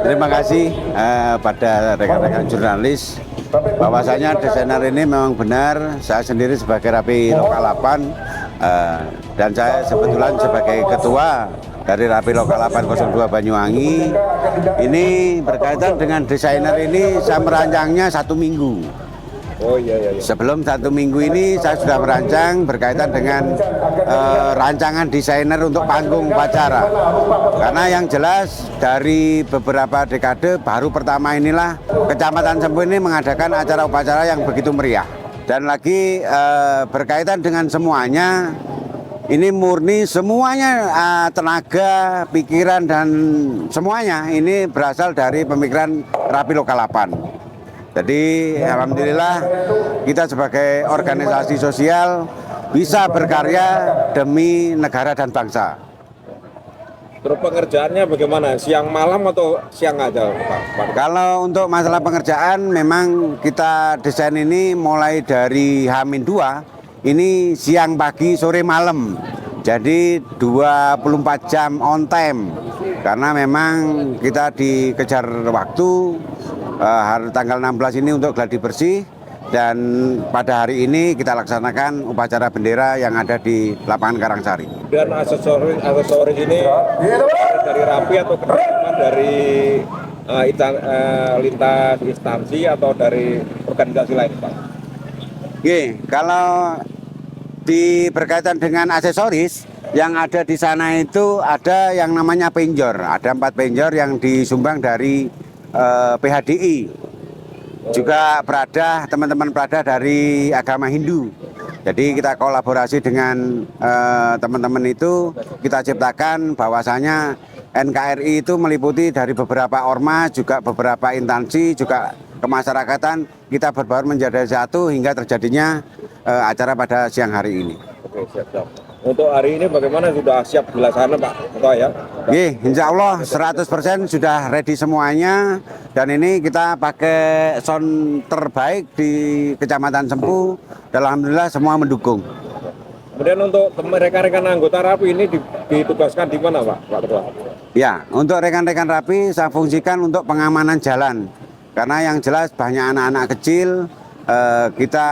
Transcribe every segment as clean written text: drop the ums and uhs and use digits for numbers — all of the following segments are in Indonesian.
Terima kasih pada rekan-rekan jurnalis. Bahwasanya desainer ini memang benar, saya sendiri sebagai Rapi Lokal 8 dan saya sebetulnya sebagai ketua dari Rapi Lokal 802 Banyuwangi. Ini berkaitan dengan desainer ini, saya merancangnya 1 minggu. Oh iya. Sebelum 1 minggu ini saya sudah merancang berkaitan dengan rancangan desainer untuk panggung upacara. Karena yang jelas dari beberapa dekade baru pertama inilah Kecamatan Sempu ini mengadakan acara upacara yang begitu meriah. Dan lagi berkaitan dengan semuanya, ini murni semuanya tenaga, pikiran dan semuanya ini berasal dari pemikiran Rapi Lokal 8. Jadi alhamdulillah kita sebagai organisasi sosial bisa berkarya demi negara dan bangsa. Terus pengerjaannya bagaimana? Siang malam atau siang aja, Pak? Kalau untuk masalah pengerjaan memang kita desain ini mulai dari H-2, ini siang, pagi, sore, malam. Jadi 24 jam on time. Karena memang kita dikejar waktu. Hari tanggal 16 ini untuk gladi bersih dan pada hari ini kita laksanakan upacara bendera yang ada di lapangan Karangsari. Dan aksesoris ini dari Rapi atau dari lintas instansi atau dari organisasi lain, Pak? Oke, kalau berkaitan dengan aksesoris yang ada di sana itu ada yang namanya penjor. Ada 4 penjor yang disumbang dari PHDI, juga teman-teman Prada dari agama Hindu. Jadi kita kolaborasi dengan teman-teman itu, kita ciptakan bahwasanya NKRI itu meliputi dari beberapa ormas, juga beberapa instansi, juga kemasyarakatan, kita berbaur menjadi satu hingga terjadinya acara pada siang hari ini. Oke, siap. Untuk hari ini bagaimana, sudah siap dilaksanakan, Pak Ketua ya? Insya Allah 100% sudah ready semuanya, dan ini kita pakai sound terbaik di Kecamatan Sempu, dan alhamdulillah semua mendukung. Kemudian untuk rekan-rekan anggota Rapi ini ditugaskan di mana, Pak Ketua? Ya, untuk rekan-rekan Rapi saya fungsikan untuk pengamanan jalan, karena yang jelas banyak anak-anak kecil, kita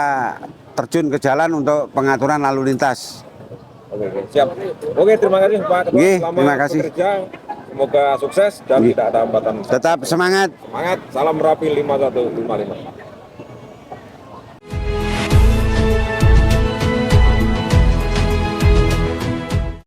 terjun ke jalan untuk pengaturan lalu lintas. Oke, siap. Oke, terima kasih Pak Ketua. Terima kasih. Bekerja. Semoga sukses dan tidak ada hambatan. Tetap semangat. Semangat. Salam Rapi 5155.